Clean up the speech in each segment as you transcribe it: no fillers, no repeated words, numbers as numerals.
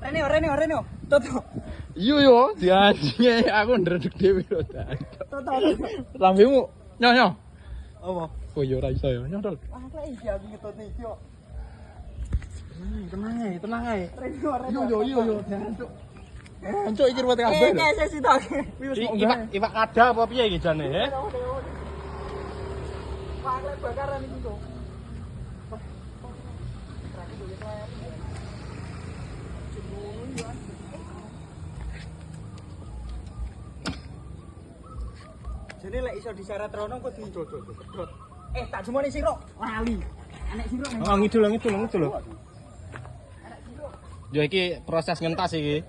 Rene. Toto. Iya yo, dianjing aku ndredeg dhewe lho. Toto. Lambemu nyoh. Apa? Oh yo ora iso yo, nyodol. Ah, lek iki aku ngetutne iki kok. Tenang ae. Rene. Yo. Ancuk iki ruwet kabeh. Kayak sitok. Iwak kada apa piye iki jane, he? Pak lek bakaran iki kok. Jadi lek iso diseret rono kok pedhot. Tak jemone sira. Lali. Enek sira. Oh, ngidul. Yo iki proses ngentas iki.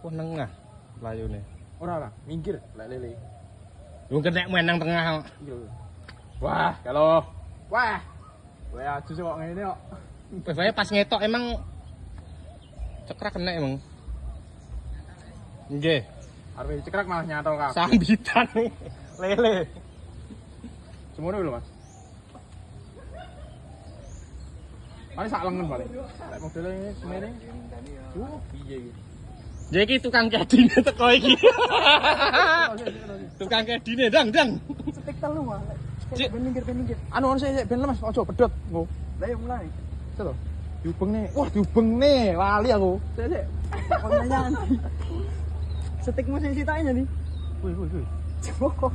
Wah nengah layune. Ora, minggir lek lele. Yo kenek menang tengah. Wah, kalau wah aja kok ngene kok. Bae pas ngetok emang cekrak kena emang. Nggih, Arep dicekrak malah nyantol kabeh. sambitan lele. Semono lho, Mas. Mari sak lengen balik. Lek modele semene. Piye iki? Jadi tukang kedine teko iki. Tukang kedine dang. Setik telu mah. Cik. Ben minggir. Anu sik ben lemes ojo pedhot. Ngo. Lah yo mulai. Itu lho. Diubengne. Wah, diubengne. Lali aku. Sik. Konyangan. Setikmu sing sitake nih. Woi. Coba.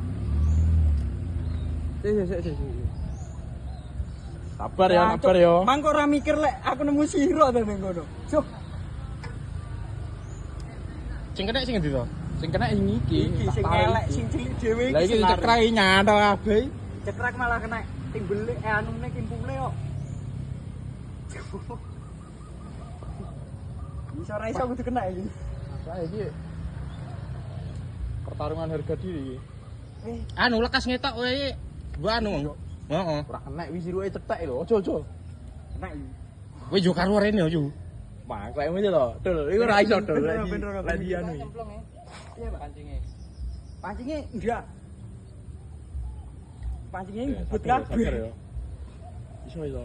Sik. Sabar ya. Mangko ora mikir lek aku nemu sira to ning kono. Cuk, Sing kena sing endi to? Sing kena iki. iki sing elek sing cilik dhewe Lah iki dicekrak nyantol kabeh. Cekrak malah kena timbele anune kimpule kok. Bisa ora iso kudu kena iki. Saya iki pertarungan harga diri. Anu lekas ngetok kowe gua anu. Heeh. Ora kena wis siruke cetek lho. Ojo. Kena iki. Kowe yo karo rene yo. Mangklek ngene lho. Dul, iku ora iso dul. Bener. Lah di anu. Iya, Pak. Pancingnya enggak. Pancingnya ngebut kabeh. Iso.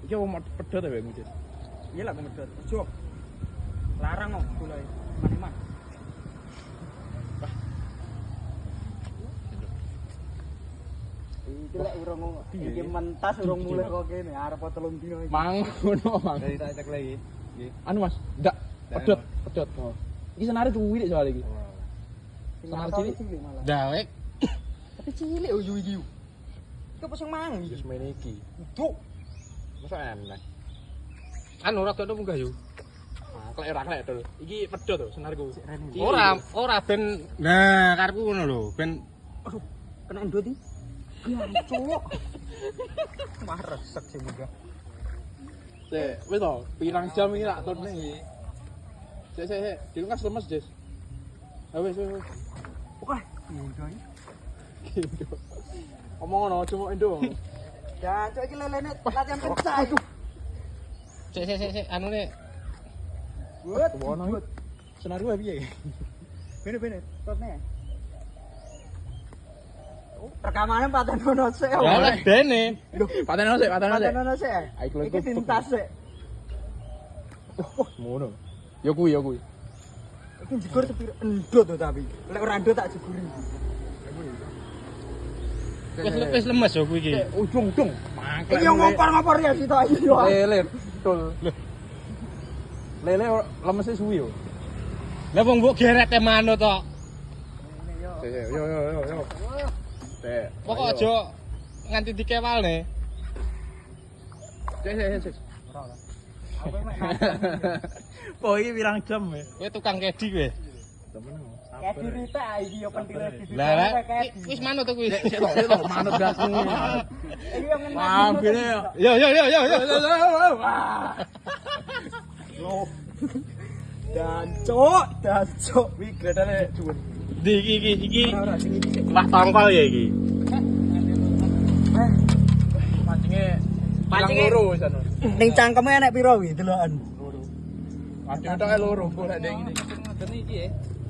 Iki mau pedhot ya, Bang. Iya lah medhot. Ojo. Larang kok golek. Man-man. Iki lek urung iki mentas urung mulai kok kene arep 3 dino iki. Mang ngono, Mang. Dari tak cek lagi. Anu Mas, ndak pedhot. Oh. Iki senare cuwili soal iki. Senar cilik malah. Dawek. Tapi cilik yo iki. Iki apa sing mang iki? Wis mene iki. Duk. Masa enak. Anu ora tok munggah yo. Klek ora klek dul. Iki pedhot to senarku. Ora ben nah karepku ngono lho, ben Aduh, kena endot iki. Gancuk. Mah resek sih munggah. Sik, wis to, pirang jam iki tak turne iki. Sik. Dilungas lemes, Des. Ha wis. Oke. Munggah iki. Omong ngono, cuma endo. Gancuk iki lelene latihan kencang. Aduh. sik anune Gut. Wono. Senarku piye? Bener. Totne. Rekamane patenono sik. ya lek dene Patenono sik. Patenono sik. Iku Iki tintas sik. Ngono. Ya kuwi. Iki jegur sepiro endot to tapi. Lek ora endot tak jeguri. wis lemes yo kuwi iki Ujung. Mangklek. Iki ngopor-ngopor ya sitok iki yo. Lele, betul. Lele lemese suwi yo. lah wong mbok gerete manut to Yo. pokok aja nganti dikewalne Sik. Apa mek? Po iki pirang jam ya? kowe tukang kedi kowe Temen. Kayak dirita iki yo pentile di. lah wis manut to kuwi Sik to, manut gasmu. Iki yo ngene. Wah, gini yo. yo Dancuk. Wi gledane cuwun. iki Ora sing iki. wah tongkol ya iki Pancinge loro wis anu. Ning cangkeme enek piro kuwi deloken? Pancinge tok loro kok lek ngene.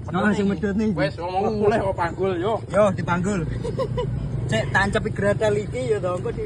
Nah, sing medhot nih. Wis ngomong mulih kok panggul yo. Yo dipanggul. Cek tancepi gretel iki ya to engko